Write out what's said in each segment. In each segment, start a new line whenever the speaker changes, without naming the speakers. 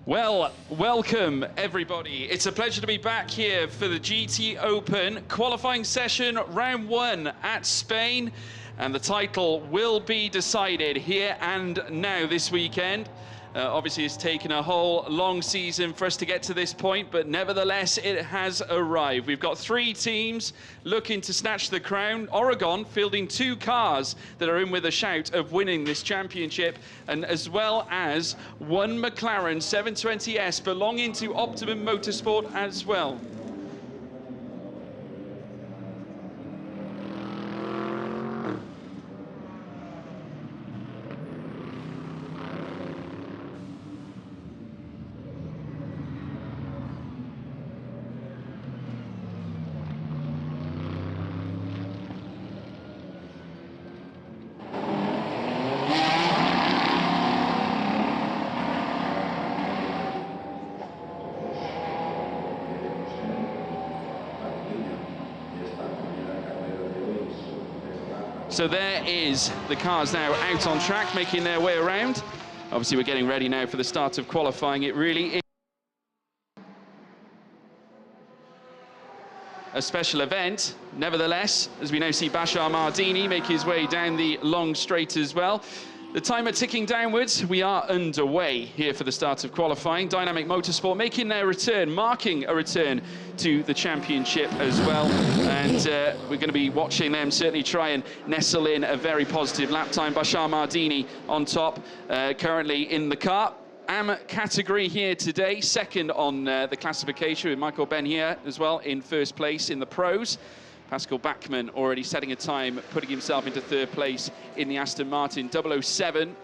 Well, welcome everybody. It's a pleasure to be back here for the GTOpen qualifying session, round one at Spain. And the title will be decided here and now this weekend. Obviously, it's taken a whole long season for us to get to this point, but nevertheless, it has arrived. We've got three teams looking to snatch the crown. Oregon fielding two cars that are in with a shout of winning this championship, and as well as one McLaren 720S belonging to Optimum Motorsport as well. So there is the cars now out on track, making their way around. Obviously, we're getting ready now for the start of qualifying. It really is a special event. Nevertheless, as we now see Bashar Mardini make his way down the long straight as well. The timer ticking downwards. We are underway here for the start of qualifying. Dynamic Motorsport making their return, marking a return to the championship as well. And we're going to be watching them certainly try and nestle in a very positive lap time. Bashar Mardini on top, currently in the car. AM category here today, second on the classification, with Michael Ben here as well in first place in the pros. Pascal Bachmann already setting a time, putting himself into third place in the Aston Martin 007.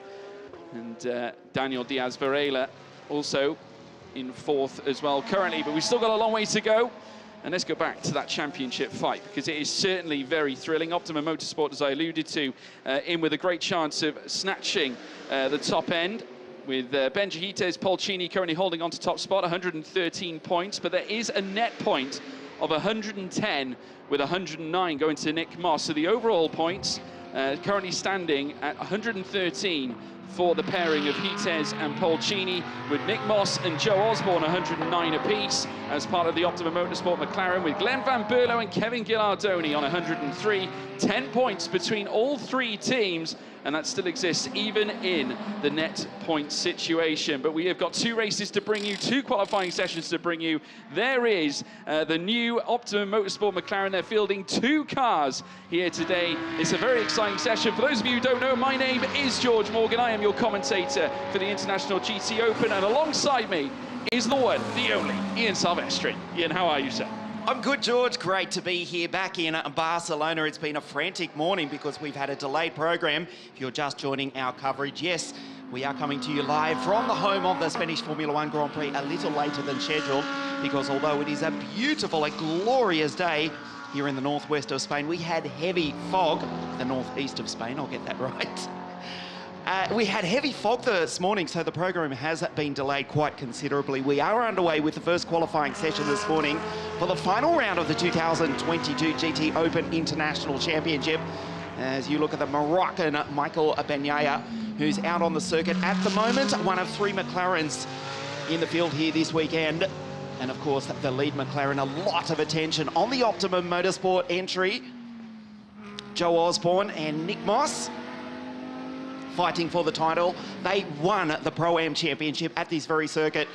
And Daniel Diaz Varela also in fourth as well currently, but we've still got a long way to go. And let's go back to that championship fight, because it is certainly very thrilling. Optimum Motorsport, as I alluded to, in with a great chance of snatching the top end, with Ben Jahites, Polcini currently holding on to top spot, 113 points, but there is a net point of 110, with 109 going to Nick Moss. So the overall points currently standing at 113 for the pairing of Hites and Polcini, with Nick Moss and Joe Osborne 109 apiece as part of the Optimum Motorsport McLaren, with Glenn Van Berlo and Kevin Gillardoni on 103. 10 points between all three teams, and that still exists even in the net point situation. But we have got two races to bring you, two qualifying sessions to bring you. There is the new Optimum Motorsport McLaren. They're fielding two cars here today. It's a very exciting session. For those of you who don't know, my name is George Morgan. I am your commentator for the International GTOpen, and alongside me is the one, the only, Ian Silvestri. Ian, how are you, sir?
I'm good, George. Great to be here back in Barcelona. It's been a frantic morning because we've had a delayed program. If you're just joining our coverage, yes, we are coming to you live from the home of the Spanish Formula One Grand Prix a little later than scheduled, because although it is a beautiful, a glorious day here in the northwest of Spain, we had heavy fog. The northeast of Spain, I'll get that right. We had heavy fog this morning, so the program has been delayed quite considerably. We are underway with the first qualifying session this morning for the final round of the 2022 GTOpen International Championship. As you look at the Moroccan Michael Benyaya, who's out on the circuit at the moment, one of three McLarens in the field here this weekend. And of course, the lead McLaren, a lot of attention on the Optimum Motorsport entry. Joe Osborne and Nick Moss fighting for the title. They won the Pro-Am Championship at this very circuit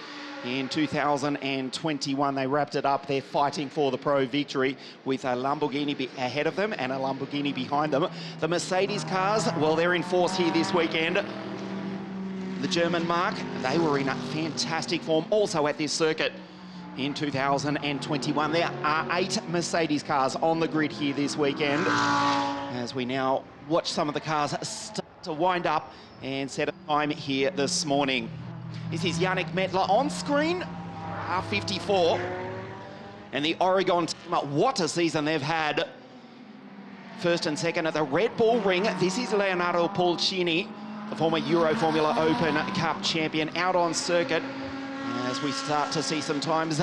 in 2021. They wrapped it up. They're fighting for the Pro victory with a Lamborghini ahead of them and a Lamborghini behind them. The Mercedes cars, well, they're in force here this weekend. The German mark, they were in a fantastic form also at this circuit in 2021. There are 8 Mercedes cars on the grid here this weekend, as we now watch some of the cars start to wind up and set a time here this morning. This is Yannick Mettler on screen, R54. And the Oregon team, what a season they've had. First and second at the Red Bull Ring. This is Leonardo Polcini, the former Euro Formula Open Cup champion, out on circuit as we start to see some times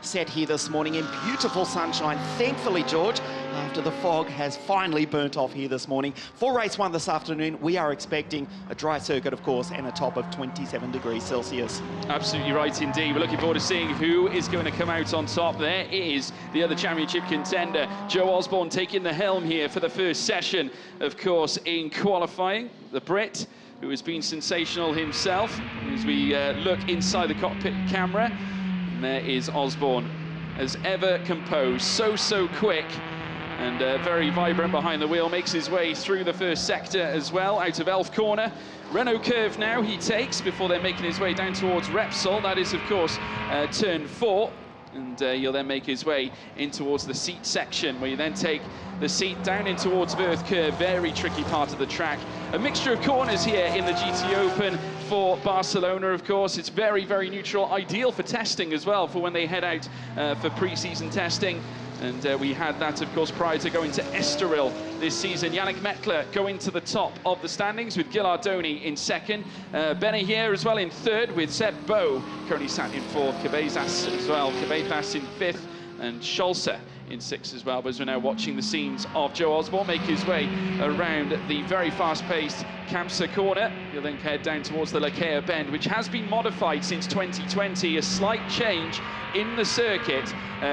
set here this morning in beautiful sunshine. Thankfully, George, after the fog has finally burnt off here this morning. For race 1 this afternoon, we are expecting a dry circuit, of course, and a top of 27 degrees Celsius.
Absolutely right indeed. We're looking forward to seeing who is going to come out on top. There is the other championship contender, Joe Osborne, taking the helm here for the first session, of course, in qualifying. The Brit, who has been sensational himself. As we look inside the cockpit camera, and there is Osborne, as ever composed, so quick, and very vibrant behind the wheel, makes his way through the first sector as well, out of Elf Corner. Renault curve now he takes before they're making his way down towards Repsol. That is, of course, turn 4. And he'll then make his way in towards the seat section, where you then take the seat down in towards Earth Curve, very tricky part of the track. A mixture of corners here in the GTOpen for Barcelona, of course. It's very neutral, ideal for testing as well, for when they head out for pre-season testing. And we had that, of course, prior to going to Estoril this season. Yannick Mettler going to the top of the standings with Gilardoni in second. Benny here as well in third, with Seb Bow currently sat in fourth. Cabezas as well. Cabezas in fifth, and Scholzer in sixth as well. But as we're now watching the scenes of Joe Osborne make his way around the very fast-paced Kamsa corner, he'll then head down towards the Lakea Bend, which has been modified since 2020. A slight change in the circuit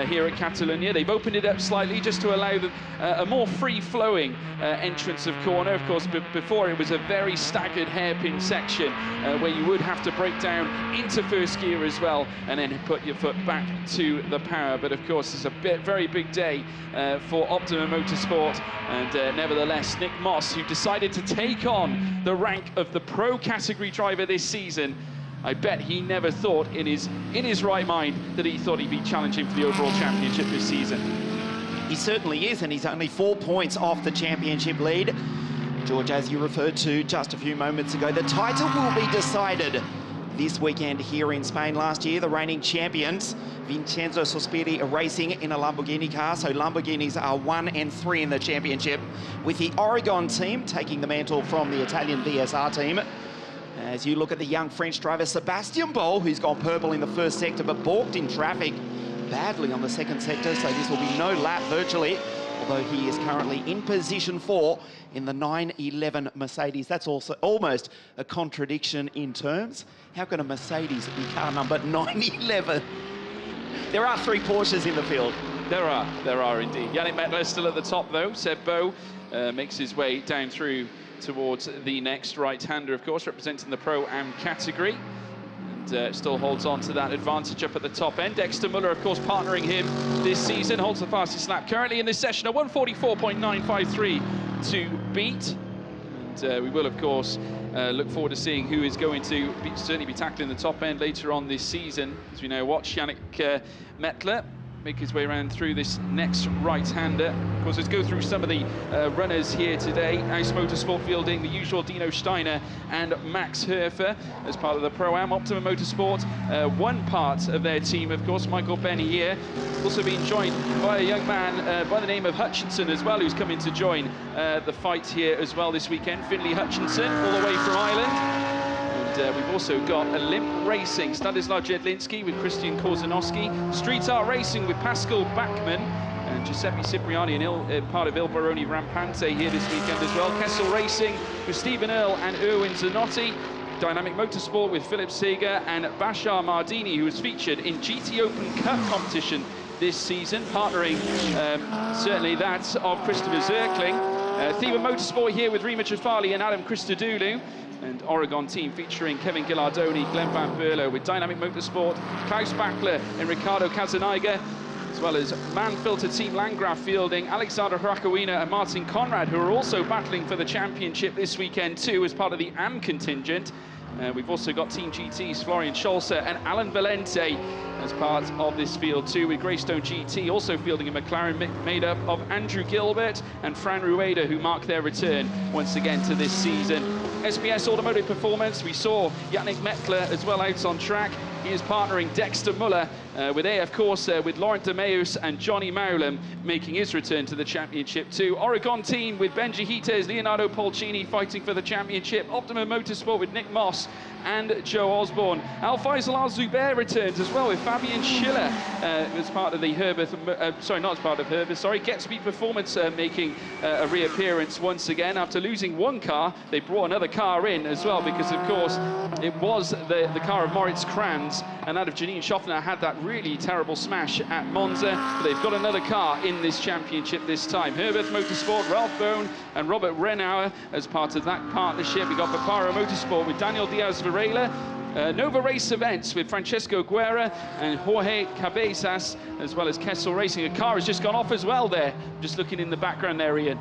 here at Catalunya. They've opened it up slightly just to allow a more free-flowing entrance of corner. Of course, before it was a very staggered hairpin section where you would have to break down into first gear as well and then put your foot back to the power. But of course, it's a very big day for Optimum Motorsport, and nevertheless, Nick Moss, who decided to take on the rank of the pro category driver this season, I bet he never thought in his right mind that he thought he'd be challenging for the overall championship this season.
He certainly is, and he's only 4 points off the championship lead. George, as you referred to just a few moments ago, the title will be decided this weekend here in Spain. Last year, the reigning champions, Vincenzo Sospiri, are racing in a Lamborghini car, so Lamborghinis are 1 and 3 in the championship, with the Oregon team taking the mantle from the Italian VSR team. As you look at the young French driver, Sebastien Boll, who's gone purple in the first sector, but balked in traffic badly on the second sector, so this will be no lap virtually, although he is currently in position 4 in the 911 Mercedes. That's also almost a contradiction in terms. How can a Mercedes be car number 911? There are 3 Porsches in the field.
There are indeed. Yannick Mettler still at the top though. Seb Bow makes his way down through towards the next right-hander, of course, representing the Pro-Am category. And still holds on to that advantage up at the top end. Dexter Muller, of course, partnering him this season, holds the fastest lap currently in this session, a 1:44.953 to beat. And we will, of course, look forward to seeing who is going to certainly be tackling the top end later on this season. As we now watch Yannick Mettler make his way around through this next right-hander. Of course, let's go through some of the runners here today. Ice Motorsport fielding the usual Dino Steiner and Max Herfer as part of the Pro-Am. Optimum Motorsport, one part of their team, of course, Michael Benny here. Also being joined by a young man by the name of Hutchinson as well, who's coming to join the fight here as well this weekend. Finley Hutchinson, all the way from Ireland. And we've also got Olymp Racing, Stanislaw Jedlinski with Christian Korzanowski, Street Art Racing with Pascal Bachmann, and Giuseppe Cipriani, part of Il Baroni Rampante here this weekend as well. Kessel Racing with Stephen Earle and Erwin Zanotti. Dynamic Motorsport with Philip Seeger and Bashar Mardini, who was featured in GTOpen Cup competition this season, partnering certainly that of Christopher Zirkling. Thiba Motorsport here with Rima Trifali and Adam Christodoulou. And Oregon team featuring Kevin Gilardoni, Glenn Van Berlo, with Dynamic Motorsport, Klaus Bachler and Ricardo Casanaiga, as well as Man-Filter Team Landgraf fielding Alexander Hrakowina and Martin Conrad, who are also battling for the championship this weekend too as part of the AM contingent. We've also got Team GT's Florian Scholzer and Alan Valente as part of this field too, with Greystone GT also fielding a McLaren made up of Andrew Gilbert and Fran Rueda, who mark their return once again to this season. SBS Automotive Performance, we saw Yannick Mettler as well out on track. He is partnering Dexter Muller with AF Course with Laurent Demeus and Johnny Maulam making his return to the championship too. Oregon team with Benji Hites, Leonardo Polcini fighting for the championship. Optimum Motorsport with Nick Moss and Joe Osborne. Al Faisal Al Zubair returns as well with Fabian Schiller as part of the Get Speed Performance making a reappearance once again. After losing one car, they brought another car in as well, because of course it was the car of Moritz Kranz, and that of Janine Schoffner had that really terrible smash at Monza, but they've got another car in this championship this time. Herbert Motorsport, Ralph Bone and Robert Renauer as part of that partnership. We got Paparo Motorsport with Daniel Diaz Varela, Nova Race Events with Francesco Guerra and Jorge Cabezas, as well as Kessel Racing. A car has just gone off as well there. Just looking in the background there, Ian.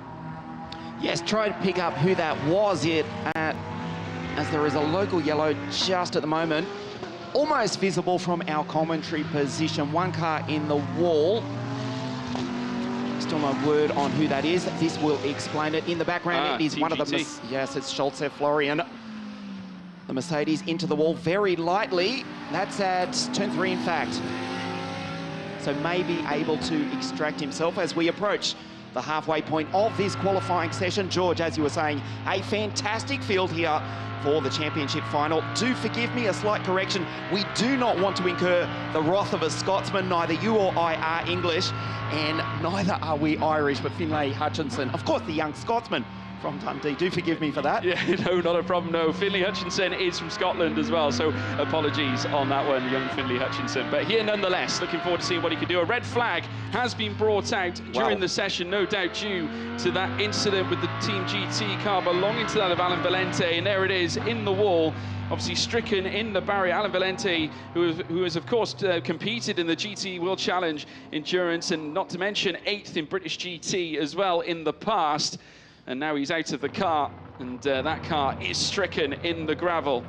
Yes, try to pick up who that was yet, as there is a local yellow just at the moment. Almost visible from our commentary position. One car in the wall. Still no word on who that is. This will explain it. In the background, it is
TGT.
one of the... Yes, it's Schulze Florian. The Mercedes into the wall very lightly. That's at turn 3, in fact. So maybe able to extract himself as we approach the halfway point of this qualifying session. George, as you were saying, a fantastic field here for the championship final. Do forgive me, a slight correction. We do not want to incur the wrath of a Scotsman. Neither you or I are English, and neither are we Irish, but Finlay Hutchinson, of course, the young Scotsman from Dundee. Do forgive me for that.
Yeah, no, not a problem, no. Finlay Hutchinson is from Scotland as well, so apologies on that one, young Finlay Hutchinson. But here, nonetheless, looking forward to seeing what he can do. A red flag has been brought out during the session, no doubt due to that incident with the Team GT car belonging to that of Alan Valente, and there it is in the wall. Obviously stricken in the barrier, Alan Valente, who has of course competed in the GT World Challenge Endurance, and not to mention 8th in British GT as well in the past. And now he's out of the car, and that car is stricken in the gravel.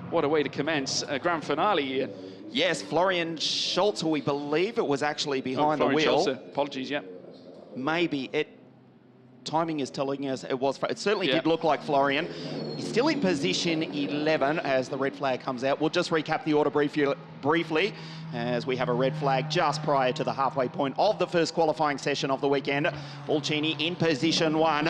What a way to commence a grand finale, Ian.
Yes, Florian Schulze, we believe it was actually behind the wheel.
Schulze. Apologies, yeah.
Maybe it. Timing is telling us it was. It certainly did look like Florian. He's still in position 11 as the red flag comes out. We'll just recap the order briefly, as we have a red flag just prior to the halfway point of the first qualifying session of the weekend. Polcini in position 1.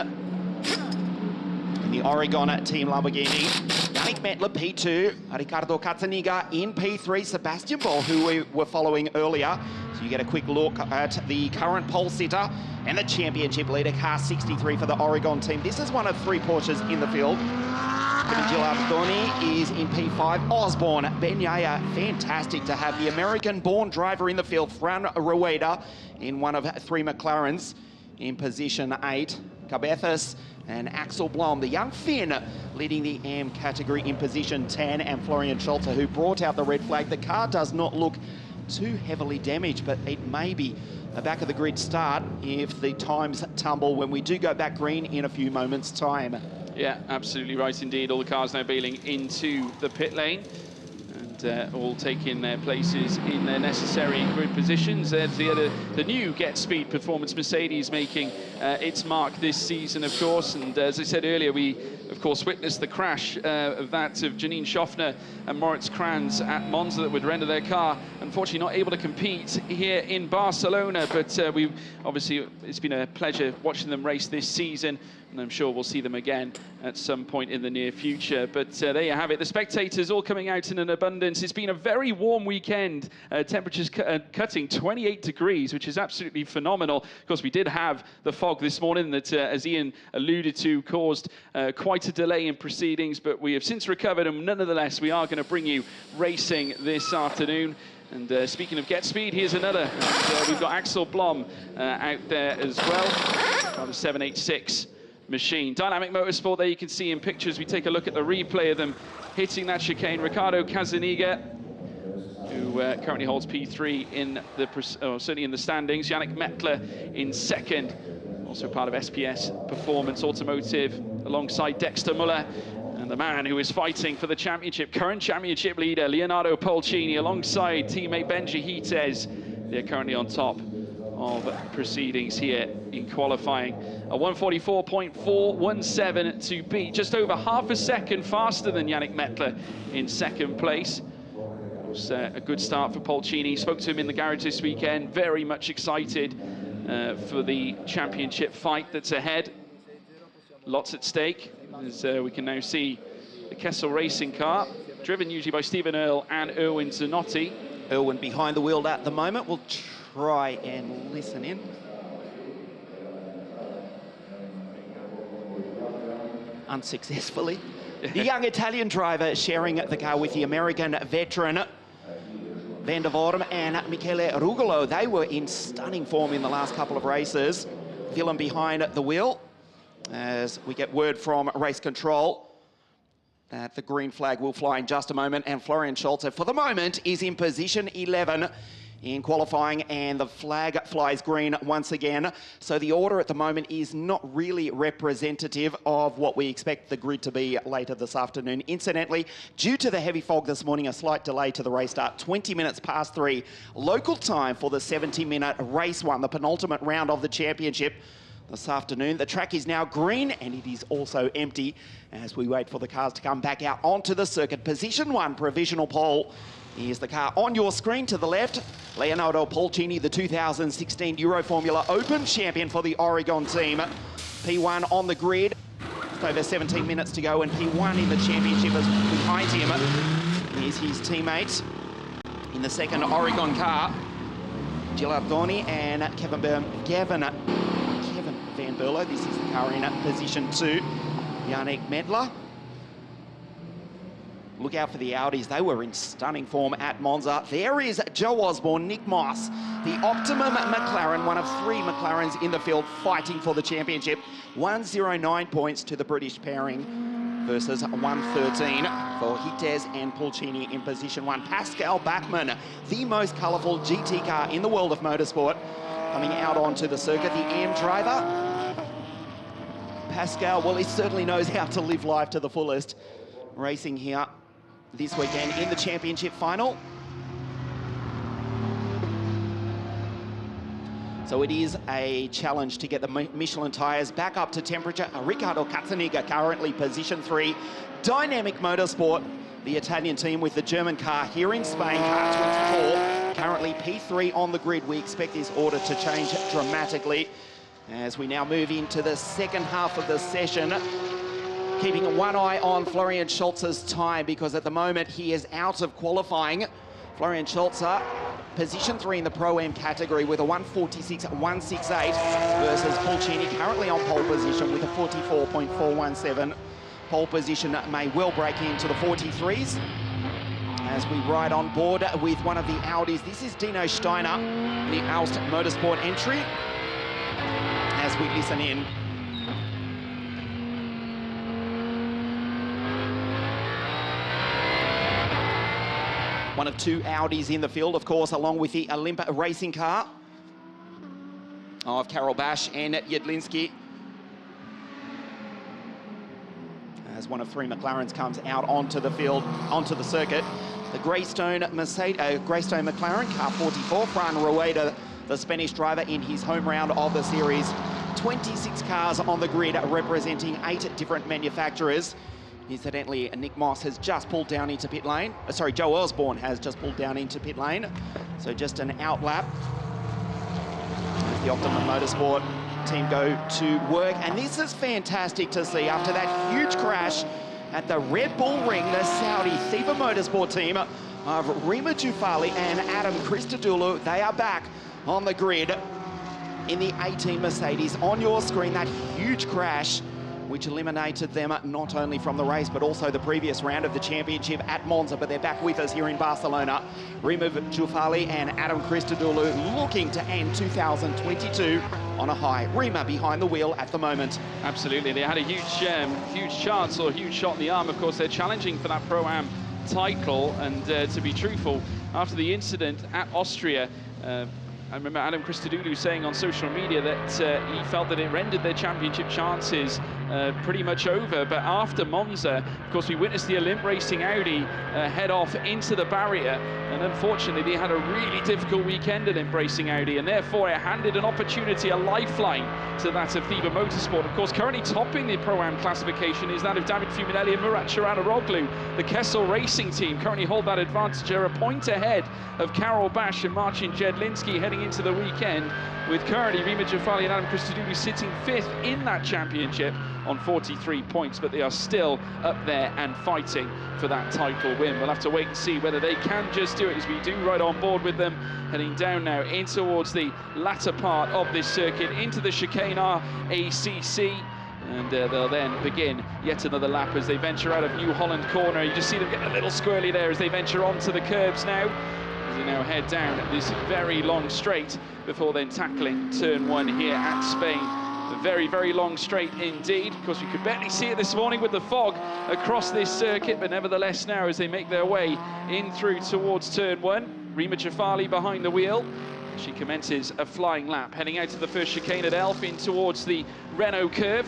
In the Oregon Team Lamborghini. Yannick Mettler, P2. Ricardo Cazzaniga in P3. Sebastian Boll, who we were following earlier. So you get a quick look at the current pole sitter and the championship leader, car 63 for the Oregon team. This is one of 3 Porsches in the field. Gilad Doni is in P5. Osborne, Benyaya, fantastic to have the American-born driver in the field. Fran Rueda in one of 3 McLarens in position 8. Cabezas and Axel Blom, the young Finn, leading the AM category in position 10. And Florian Schulze, who brought out the red flag. The car does not look too heavily damaged, but it may be a back of the grid start if the times tumble when we do go back green in a few moments' time.
Yeah, absolutely right indeed. All the cars now bailing into the pit lane, and all taking their places in their necessary grid positions. There's the new Get Speed Performance Mercedes making its mark this season, of course. And as I said earlier, we of course witnessed the crash of Janine Schoffner and Moritz Kranz at Monza that would render their car unfortunately not able to compete here in Barcelona. But we obviously, it's been a pleasure watching them race this season, and I'm sure we'll see them again at some point in the near future. But there you have it, the spectators all coming out in an abundance. It's been a very warm weekend, temperatures cutting 28 degrees, which is absolutely phenomenal. Of course, we did have the fog this morning that, as Ian alluded to, caused quite a delay in proceedings, but we have since recovered, and nonetheless, we are going to bring you racing this afternoon. And speaking of Get Speed, here's another. We've got Axel Blom out there as well on the 786 machine. Dynamic Motorsport, there you can see in pictures. We take a look at the replay of them hitting that chicane. Ricardo Cazzaniga, who currently holds P3 in the certainly in the standings. Yannick Mettler in second, also part of SPS Performance Automotive, alongside Dexter Muller. And the man who is fighting for the championship, current championship leader, Leonardo Polcini, alongside teammate Benji Hites. They're currently on top of proceedings here in qualifying. A 144.417 to beat, just over half a second faster than Yannick Mettler in second place. course, a good start for Polcini. Spoke to him in the garage this weekend. Very much excited for the championship fight that's ahead. Lots at stake, as we can now see the Kessel racing car, driven usually by Stephen Earle and Erwin Zanotti.
Erwin behind the wheel at the moment. We'll try and listen in. Unsuccessfully. The young Italian driver sharing the car with the American veteran Van der Voorde and Michele Rugolo. They were in stunning form in the last couple of races. Willem behind the wheel as we get word from race control that the green flag will fly in just a moment, and Florian Scholze for the moment is in position 11 in qualifying, and the flag flies green once again. So the order at the moment is not really representative of what we expect the grid to be later this afternoon. Incidentally, due to the heavy fog this morning, a slight delay to the race start, 20 minutes past 3 local time for the 70-minute race one, the penultimate round of the championship this afternoon. The track is now green and it is also empty as we wait for the cars to come back out onto the circuit. Position 1, provisional pole. Here's the car on your screen to the left. Leonardo Polcini, the 2016 Euro Formula Open champion for the Oregon team. P1 on the grid. Just over 17 minutes to go, and P1 in the championship is behind him. Here's his teammate in the second Oregon car, Gilardoni and Kevin Van Berlo. This is the car in position 2, Yannick Medler. Look out for the Audis. They were in stunning form at Monza. There is Joe Osborne, Nick Moss, the Optimum McLaren, one of 3 McLarens in the field fighting for the championship. 109 points to the British pairing versus 113 for Hites and Polcini in position 1. Pascal Bachmann, the most colourful GT car in the world of motorsport, coming out onto the circuit. The AM driver, Pascal, well, he certainly knows how to live life to the fullest. Racing here this weekend in the championship final. So it is a challenge to get the Michelin tyres back up to temperature. Riccardo Cazzaniga currently position 3. Dynamic Motorsport, the Italian team with the German car here in Spain, car 24, currently P3 on the grid. We expect this order to change dramatically as we now move into the second half of the session. Keeping one eye on Florian Scholze's time, because at the moment he is out of qualifying. Florian Scholze, position 3 in the Pro-Am category with a 1:46.168 versus Polcini, currently on pole position with a 44.417. Pole position may well break into the 43s as we ride on board with one of the Audis. This is Dino Steiner, the Aust Motorsport entry, as we listen in. One of 2 Audis in the field, of course, along with the Olympa racing car of Karel Basch and Jedlinski. As one of 3 McLarens comes out onto the field, onto the circuit. The Greystone McLaren, car 44, Fran Rueda, the Spanish driver in his home round of the series. 26 cars on the grid representing 8 different manufacturers. Incidentally, Nick Moss has just pulled down into pit lane. Joe Osborne has just pulled down into pit lane. So just an out lap as the Optimum Motorsport team go to work. And this is fantastic to see after that huge crash at the Red Bull Ring. The Saudi Thiba Motorsport team of Rima Jufali and Adam Christodoulou, they are back on the grid in the 18 Mercedes. On your screen, that huge crash which eliminated them not only from the race, but also the previous round of the championship at Monza, but they're back with us here in Barcelona. Rima Jufali and Adam Christodoulou looking to end 2022 on a high. Rima behind the wheel at the moment.
Absolutely, they had a huge chance, or a huge shot in the arm. Of course, they're challenging for that Pro-Am title, and to be truthful, after the incident at Austria, I remember Adam Christodoulou saying on social media that he felt that it rendered their championship chances pretty much over. But after Monza, of course, we witnessed the Olymp Racing Audi head off into the barrier, and unfortunately they had a really difficult weekend at Olymp Racing Audi, and therefore it handed an opportunity, a lifeline to that of FIBA Motorsport. Of course, currently topping the Pro-Am classification is that of David Fuminelli and Murat Çağrıoğlu. The Kessel Racing team currently hold that advantage. They're a point ahead of Karol Bash and Marcin Jedlinski heading into the weekend, with currently Rima Jafali and Adam Christodoulou sitting 5th in that championship on 43 points, but they are still up there and fighting for that title win. We'll have to wait and see whether they can just do it, as we do right on board with them, heading down now in towards the latter part of this circuit, into the chicane ACC. And they'll then begin yet another lap as they venture out of New Holland corner. You just see them get a little squirrely there as they venture onto the curbs now, as they now head down this very long straight before then tackling turn 1 here at Spain. A very, very long straight indeed. Of course, we could barely see it this morning with the fog across this circuit, but nevertheless now as they make their way in through towards turn 1, Rima Jafali behind the wheel. She commences a flying lap, heading out to the first chicane at Elf in towards the Renault curve.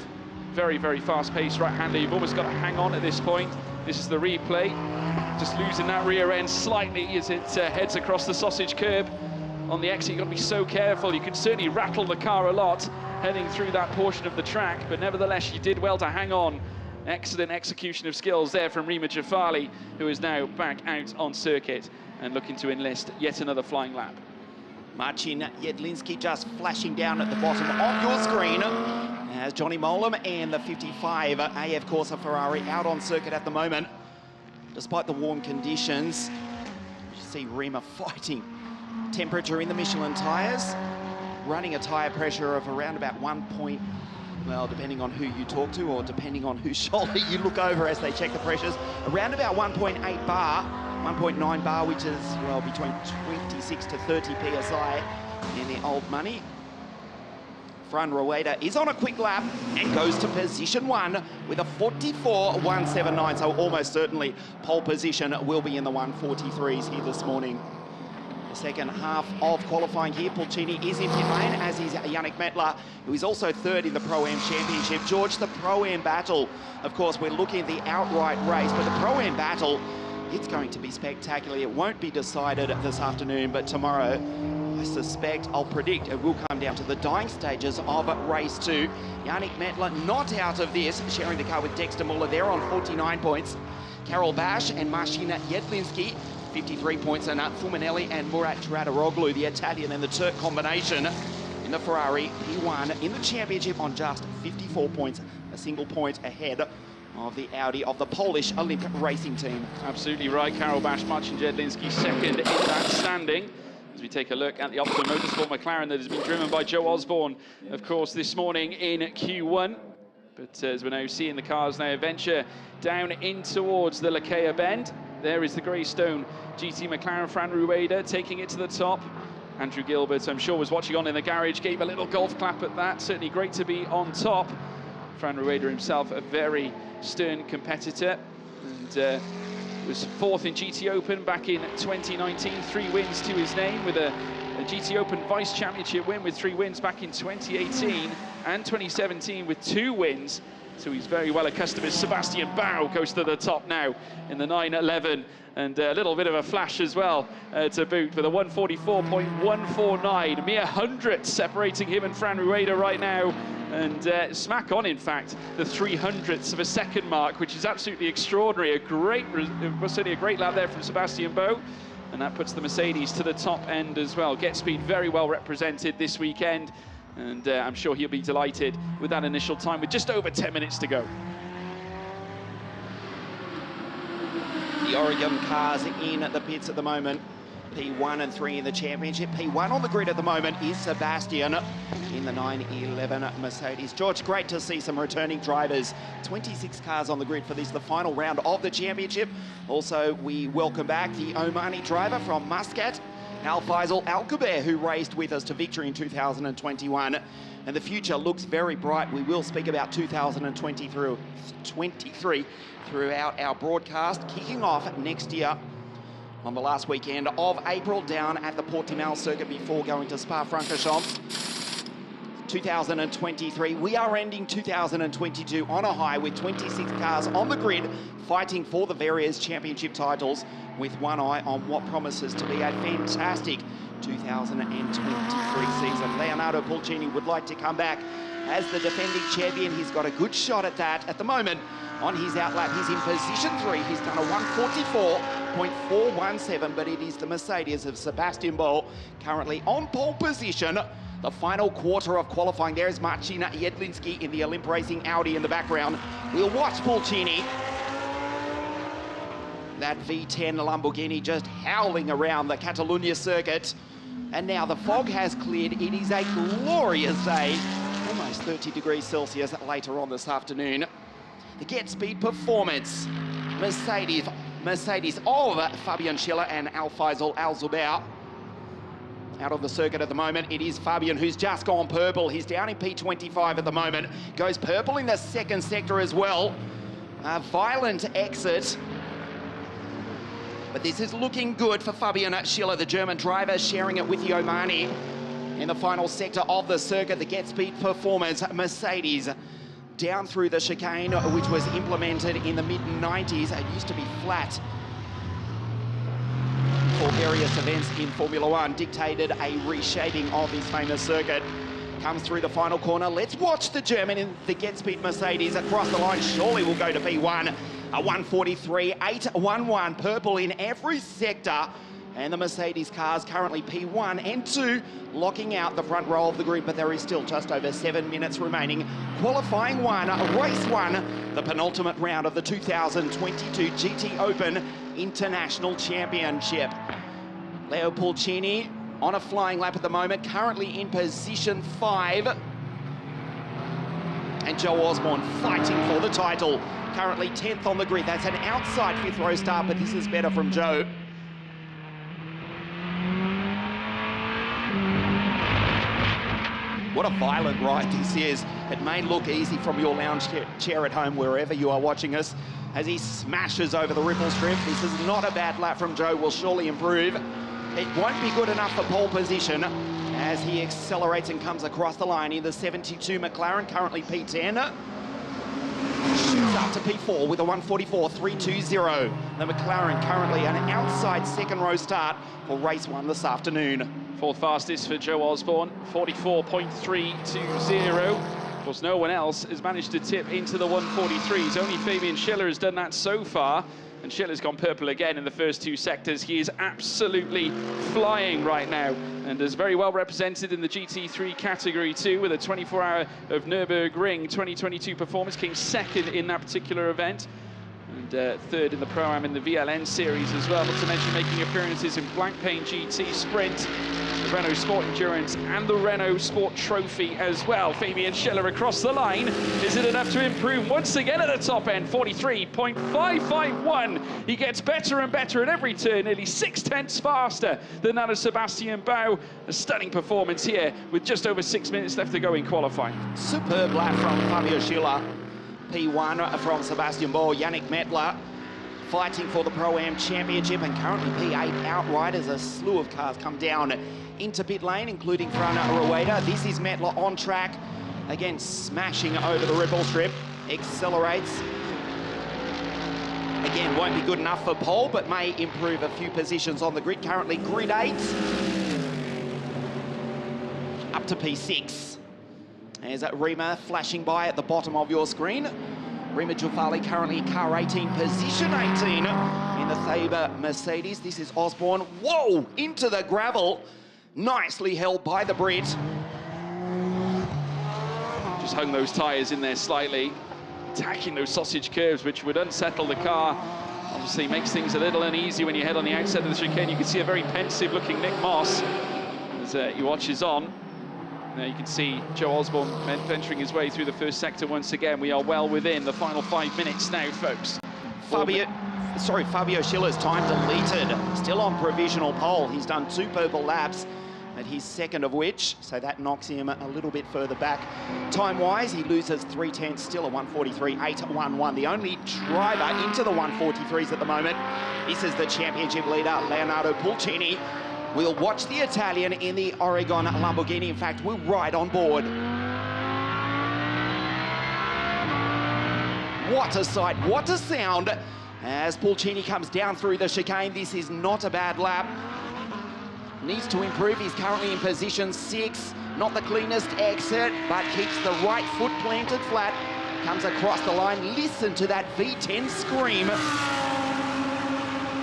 Very, very fast-paced right-hander. You've almost got to hang on at this point. This is the replay. Just losing that rear end slightly as it heads across the sausage curb. On the exit, you've got to be so careful. You can certainly rattle the car a lot heading through that portion of the track, but nevertheless, you did well to hang on. Excellent execution of skills there from Rima Jafali, who is now back out on circuit and looking to enlist yet another flying lap.
Marcin Jedlinski just flashing down at the bottom of your screen as Johnny Molam and the 55 AF Corsa Ferrari out on circuit at the moment. Despite the warm conditions, you see Rima fighting temperature in the Michelin tyres, running a tyre pressure of around about 1 point, well, depending on who you talk to or depending on whose shoulder you look over as they check the pressures, around about 1.8 bar, 1.9 bar, which is, well, between 26 to 30 PSI in the old money. Fran Rueda is on a quick lap and goes to position 1 with a 44.179, so almost certainly pole position will be in the 143s here this morning. The second half of qualifying here, Pulcini is in pit lane, as is Yannick Mettler, who is also 3rd in the Pro-Am Championship. George, the Pro-Am battle, of course, we're looking at the outright race, but the Pro-Am battle, it's going to be spectacular. It won't be decided this afternoon, but tomorrow, I suspect, I'll predict, it will come down to the dying stages of race 2. Yannick Mettler not out of this, sharing the car with Dexter Muller. They're on 49 points. Karol Bash and Marcin Jedlinski, 53 points, and Fuminelli and Murat Çağrıoğlu, the Italian and the Turk combination in the Ferrari P1 in the championship on just 54 points, a single point ahead of the Audi of the Polish Olymp Racing team.
Absolutely right. Karol Bash, Marcin Jedlinski 2nd in that standing. As we take a look at the Optima Motorsport McLaren that has been driven by Joe Osborne, of course, this morning in Q1. But as we're now seeing the cars now venture down in towards the Lakea bend, there is the Greystone GT McLaren, Fran Rueda taking it to the top. Andrew Gilbert, I'm sure, was watching on in the garage, gave a little golf clap at that. Certainly great to be on top. Fran Rueda himself, a very stern competitor, and was 4th in GTOpen back in 2019, 3 wins to his name, with a GTOpen Vice Championship win with 3 wins back in 2018 and 2017 with 2 wins. So he's very well accustomed as Sebastian Bau goes to the top now in the 911, and a little bit of a flash as well to boot with a 144.149, mere hundredths separating him and Fran Rueda right now, and smack on, in fact, the 300ths of a second mark, which is absolutely extraordinary. Certainly a great lap there from Sebastian Bau, and that puts the Mercedes to the top end as well. Get Speed very well represented this weekend, and I'm sure he'll be delighted with that initial time with just over 10 minutes to go.
The Oregon cars in the pits at the moment. P1 and 3 in the championship. P1 on the grid at the moment is Sebastian in the 911 Mercedes. George, great to see some returning drivers. 26 cars on the grid for this, the final round of the championship. Also, we welcome back the Omani driver from Muscat, Al Faisal Al-Kubair, who raced with us to victory in 2021. And the future looks very bright. We will speak about 2023 throughout our broadcast, kicking off next year on the last weekend of April down at the Portimao circuit before going to Spa-Francorchamps. 2023. We are ending 2022 on a high with 26 cars on the grid fighting for the various championship titles with one eye on what promises to be a fantastic 2023 season. Leonardo Pulcini would like to come back as the defending champion. He's got a good shot at that at the moment. On his outlap, he's in position 3. He's done a 1:44.417, but it is the Mercedes of Sebastian Boll currently on pole position. The final quarter of qualifying. There is Marcin Jedlinski in the Olymp Racing Audi in the background. We'll watch Pulcini. That V10 Lamborghini just howling around the Catalunya circuit. And now the fog has cleared. It is a glorious day, almost 30 degrees Celsius later on this afternoon. The Get Speed Performance Mercedes of Fabian Schiller and Al-Faisal Al-Zubair. Out of the circuit at the moment, it is Fabian who's just gone purple. He's down in P25 at the moment. Goes purple in the second sector as well. A violent exit. But this is looking good for Fabian Schiller, the German driver, sharing it with the Omani. In the final sector of the circuit, the Get Speed Performance Mercedes down through the chicane, which was implemented in the mid-90s. It used to be flat for various events in Formula One, dictated a reshaping of this famous circuit. Comes through the final corner. Let's watch the German in the Get Speed Mercedes across the line. Surely will go to P1. A 1:43.811, purple in every sector. And the Mercedes cars currently P1 and 2, locking out the front row of the grid, but there is still just over 7 minutes remaining. Qualifying 1, race 1, the penultimate round of the 2022 GTOpen International Championship. Leo Pulcini on a flying lap at the moment, currently in position 5. And Joe Osborne fighting for the title, currently 10th on the grid. That's an outside 5th row start, but this is better from Joe. What a violent ride this is. It may look easy from your lounge chair at home, wherever you are watching us, as he smashes over the ripple strip. This is not a bad lap from Joe, will surely improve. It won't be good enough for pole position as he accelerates and comes across the line in the 72 McLaren, currently P10. Shoots up to P4 with a 1:44.320. The McLaren currently an outside second row start for race 1 this afternoon.
Fourth fastest for Joe Osborne, 44.320. Of course, no one else has managed to tip into the 1:43s. Only Fabian Schiller has done that so far. And Schiller's gone purple again in the first 2 sectors. He is absolutely flying right now and is very well represented in the GT3 category too, with a 24-hour of Nürburgring 2022 performance. Came second in that particular event. And third in the Pro-Am in the VLN series as well, not to mention making appearances in Blancpain GT Sprint, the Renault Sport Endurance and the Renault Sport Trophy as well. Fabian Schiller across the line. Is it enough to improve once again at the top end? 43.551. He gets better and better at every turn, nearly 6/10 faster than that of Sebastian Bau. A stunning performance here with just over 6 minutes left to go in qualifying.
Superb lap from Fabio Schiller. P1 from Sebastian Boll. Yannick Mettler fighting for the Pro-Am Championship, and currently P8 outright as a slew of cars come down into pit lane, including Fran Rueda. This is Mettler on track, again smashing over the ripple strip, accelerates. Again, won't be good enough for pole, but may improve a few positions on the grid. Currently grid 8, up to P6. There's Rima flashing by at the bottom of your screen. Rima Jufali currently car 18, position 18 in the Sabre Mercedes. This is Osborne. Whoa, into the gravel. Nicely held by the Brit.
Just hung those tyres in there slightly, attacking those sausage curves, which would unsettle the car. Obviously makes things a little uneasy when you head on the outside of the chicane. You can see a very pensive looking Nick Moss as he watches on. Now you can see Joe Osborne venturing his way through the first sector once again. We are well within the final 5 minutes now, folks.
Fabio Schiller's time deleted. Still on provisional pole. He's done 2 purple laps, at his second of which, so that knocks him a little bit further back. Time-wise, he loses 3/10, still a 1:43.811. The only driver into the 1:43s at the moment. This is the championship leader, Leonardo Pulcini. We'll watch the Italian in the Oregon Lamborghini. In fact, we're right on board. What a sight, what a sound. As Pulcini comes down through the chicane, this is not a bad lap. Needs to improve, he's currently in position 6. Not the cleanest exit, but keeps the right foot planted flat. Comes across the line, listen to that V10 scream.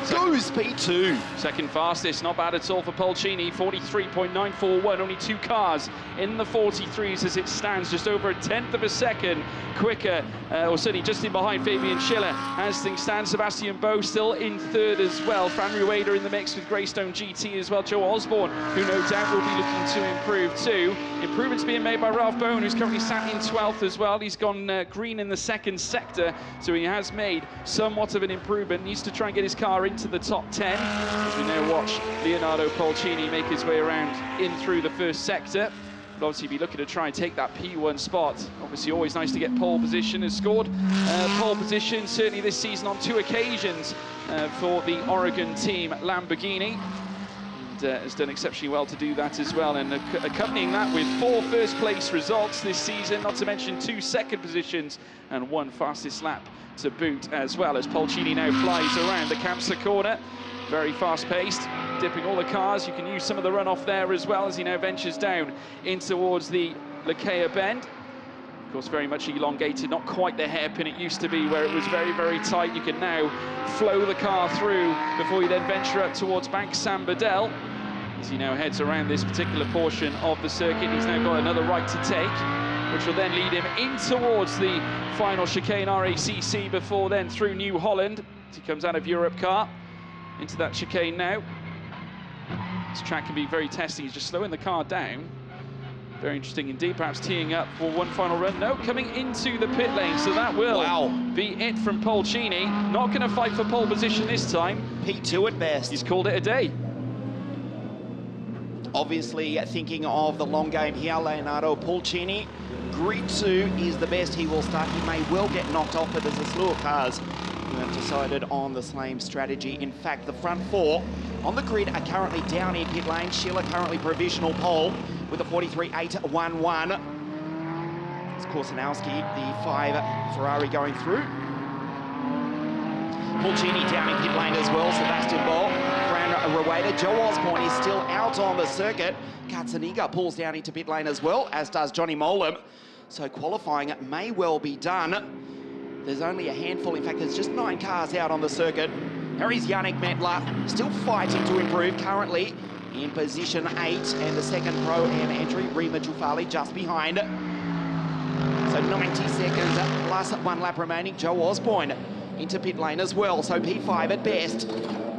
Goes P2.
Second fastest, not bad at all for Pulcini, 43.941, only 2 cars in the 43s as it stands, just over 1/10 of a second quicker, or certainly just in behind Fabian Schiller. As things stand, Sebastian Bowe still in 3rd as well. Fran Rueda in the mix with Greystone GT as well. Joe Osborne, who no doubt will be looking to improve too. Improvements being made by Ralph Bone, who's currently sat in 12th as well. He's gone green in the 2nd sector, so he has made somewhat of an improvement. Needs to try and get his car into the top 10 as we now watch Leonardo Pulcini make his way around in through the 1st sector. But obviously be looking to try and take that P1 spot. Obviously always nice to get pole position. Has scored pole position certainly this season on 2 occasions for the Oregon team Lamborghini. And has done exceptionally well to do that as well, and accompanying that with 4 first-place results this season, not to mention 2 second positions and 1 fastest lap to boot as well, as Pulcini now flies around the Campsa corner. Very fast-paced, dipping all the cars. You can use some of the runoff there as well as he now ventures down in towards the Lakea bend. Of course, very much elongated, not quite the hairpin it used to be where it was very, very tight. You can now flow the car through before you then venture up towards Bank San Bedell. As he now heads around this particular portion of the circuit, he's now got another right to take, which will then lead him in towards the final chicane RACC before then through New Holland. As he comes out of Europe car into that chicane now. This track can be very testing. He's just slowing the car down. Very interesting indeed, perhaps teeing up for one final run. No, coming into the pit lane, so that will be it from Pulcini. Not going to fight for pole position this time.
P2 at best.
He's called it a day.
Obviously thinking of the long game here, Leonardo Pulcini. Grid 2 is the best he will start. He may well get knocked off, but there's a slew of cars who have decided on the same strategy. In fact, the front 4 on the grid are currently down in pit lane. Schiller currently provisional pole with a 43.811. It's Korsanowski, the 5 Ferrari going through. Pulcini down in pit lane as well, Sebastian Bowe, Fran Rueda. Joe Osborne is still out on the circuit. Katzaniga pulls down into pit lane as well, as does Johnny Molam. So qualifying may well be done. There's only a handful, in fact, there's just 9 cars out on the circuit. There is Yannick Metler, still fighting to improve, currently in position 8, and the second Pro-Am entry, Rima Jufali, just behind. So 90 seconds plus 1 lap remaining. Joe Osborne into pit lane as well, so P5 at best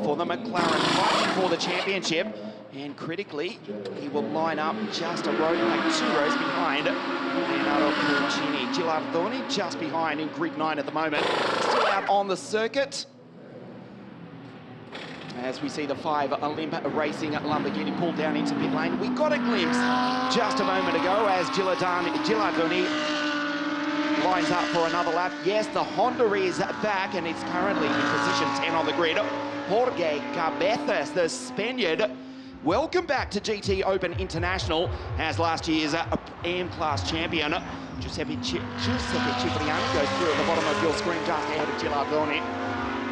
for the McLaren, fighting for the championship. And critically, he will line up just a row, like 2 rows behind Leonardo Pulcini. Gilardoni just behind in grid 9 at the moment, still out on the circuit. As we see the 5 Olymp Racing Lamborghini pulled down into pit lane. We got a glimpse just a moment ago as Gilardoni lines up for another lap. Yes, the Honda is back and it's currently in position 10 on the grid. Jorge Cabezas, the Spaniard. Welcome back to GTOpen International as last year's AM-class champion. Giuseppe Cipriani goes through at the bottom of your screen just ahead of Gilardoni.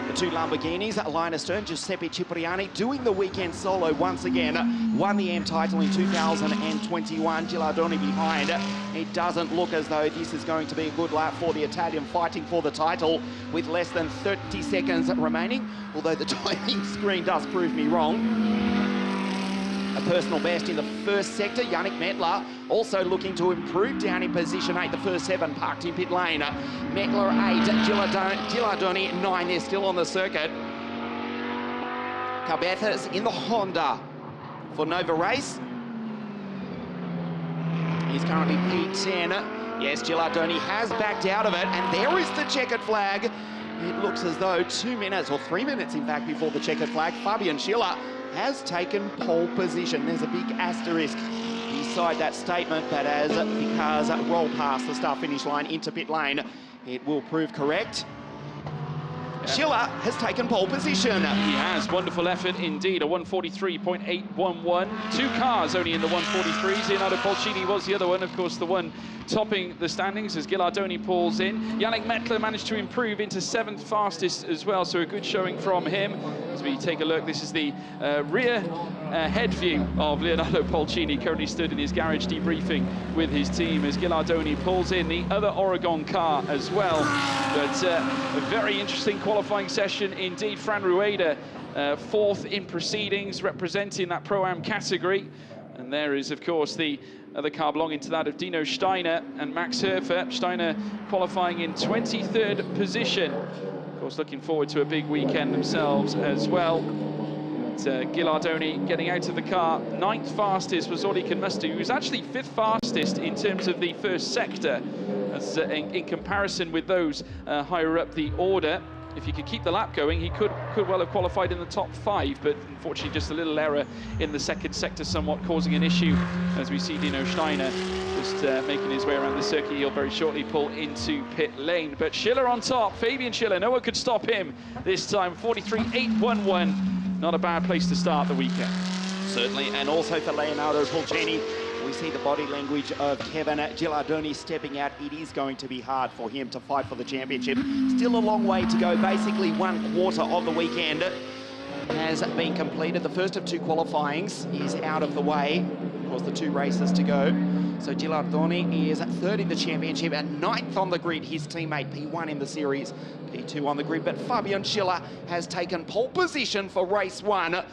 The 2 Lamborghinis, line astern, Giuseppe Cipriani doing the weekend solo once again. Won the AM title in 2021, Gilardoni behind. It doesn't look as though this is going to be a good lap for the Italian, fighting for the title with less than 30 seconds remaining, although the timing screen does prove me wrong. A personal best in the 1st sector. Yannick Metler also looking to improve down in position 8. The first 7 parked in pit lane. Metler 8, Gilardoni 9. They're still on the circuit. Cabezas in the Honda for Nova Race. He's currently P10. Yes, Gilardoni has backed out of it, and there is the checkered flag. It looks as though 2 minutes, or 3 minutes in fact, before the checkered flag, Fabian Schiller has taken pole position. There's a big asterisk beside that statement that as the cars roll past the start-finish line into pit lane, it will prove correct. Schiller has taken pole position.
He has. Wonderful effort indeed. A 143.811. Two cars only in the 143s. Leonardo Polcini was the other one, of course, the one topping the standings as Gilardoni pulls in. Yannick Mettler managed to improve into 7th fastest as well, so a good showing from him. As we take a look, this is the rear head view of Leonardo Polcini, currently stood in his garage debriefing with his team as Gilardoni pulls in the other Oregon car as well. But a very interesting qualifying session indeed. Fran Rueda, 4th in proceedings, representing that Pro-Am category. And there is, of course, the other car belonging to that of Dino Steiner and Max Herfer. Steiner qualifying in 23rd position. Of course, looking forward to a big weekend themselves as well. But Gilardoni getting out of the car. 9th fastest was all he can muster. He was actually 5th fastest in terms of the first sector, as in comparison with those higher up the order. If he could keep the lap going, he could well have qualified in the top 5, but unfortunately just a little error in the second sector, somewhat causing an issue as we see Dino Steiner just making his way around the circuit. He'll very shortly pull into pit lane. But Schiller on top, Fabian Schiller, no one could stop him this time. 43.811, not a bad place to start the weekend.
Certainly, and also for Leonardo Polcini, we see the body language of Kevin Gilardoni stepping out. It is going to be hard for him to fight for the championship. Still a long way to go. Basically 1/4 of the weekend has been completed. The first of 2 qualifyings is out of the way. Of course, the 2 races to go. So Gilardoni is 3rd in the championship and 9th on the grid. His teammate P1 in the series, P2 on the grid. But Fabian Schiller has taken pole position for race 1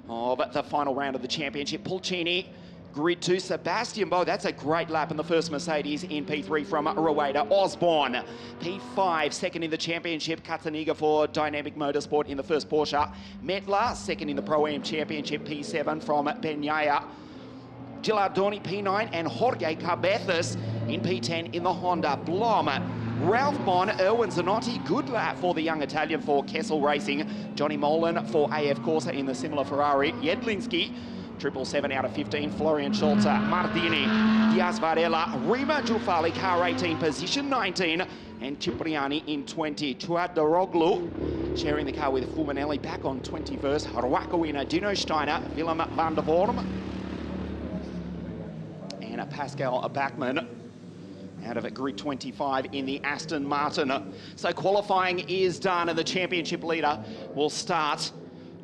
of the final round of the championship. Polcini, Grid 2, Sebastian Boe, that's a great lap in the first Mercedes in P3 from Rueda. Osborne, P5, 2nd in the championship. Katzaniga for Dynamic Motorsport in the first Porsche. Mettler, 2nd in the Pro-Am Championship, P7 from Benyaya. Gilardoni, P9, and Jorge Cabezas in P10 in the Honda. Blom, Ralph Bon, Erwin Zanotti, good lap for the young Italian for Kessel Racing. Johnny Molan for AF Corsa in the similar Ferrari. Jedlinski, 777 out of 15. Florian Schulze, Martini, Diaz Varela, Rima Giuffali, car 18, position 19, and Cipriani in 20. Tuadaroglu sharing the car with Fumanelli back on 21st. Ruaka winner Dino Steiner, Willem van der Vorm, and Pascal Bachmann out of grid 25 in the Aston Martin. So qualifying is done and the championship leader will start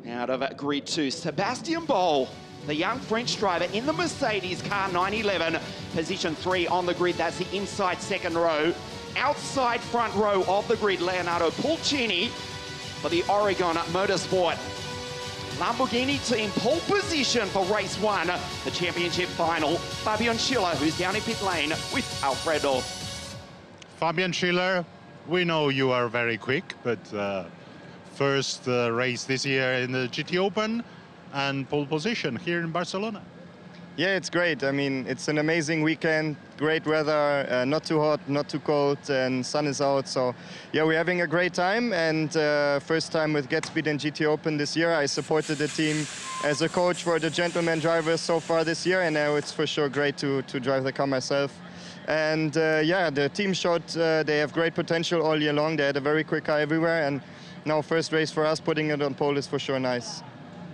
out of grid 2. Sebastian Boe, the young French driver in the Mercedes car 911, position 3 on the grid. That's the inside second row. Outside front row of the grid, Leonardo Polcini for the Oregon Motorsport Lamborghini team, pole position for race 1, the championship final. Fabian Schiller, who's down in pit lane with Alfredo.
Fabian Schiller, we know you are very quick, but first race this year in the GTOpen and pole position here in Barcelona.
Yeah, it's great. I mean, it's an amazing weekend, great weather, not too hot, not too cold, and sun is out. So, yeah, we're having a great time. And first time with GetSpeed and GTOpen this year. I supported the team as a coach for the gentleman drivers so far this year, and now it's for sure great to drive the car myself. And yeah, the team showed they have great potential all year long. They had a very quick car everywhere, and now first race for us, putting it on pole is for sure nice.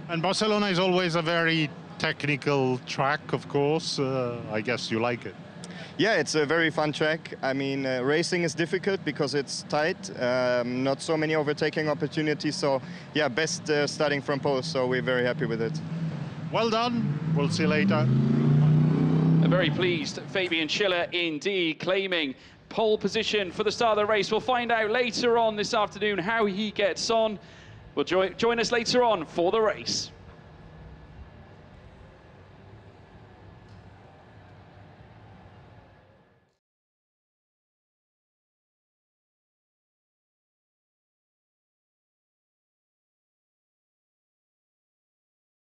And Barcelona is always a very technical track, of course. I guess you like it.
Yeah, it's a very fun track. I mean, racing is difficult because it's tight, not so many overtaking opportunities. So, yeah, best starting from pole, so we're very happy with it.
Well done. We'll see you later.
A very pleased Fabian Schiller indeed, claiming pole position for the start of the race. We'll find out later on this afternoon how he gets on. Well, join us later on for the race.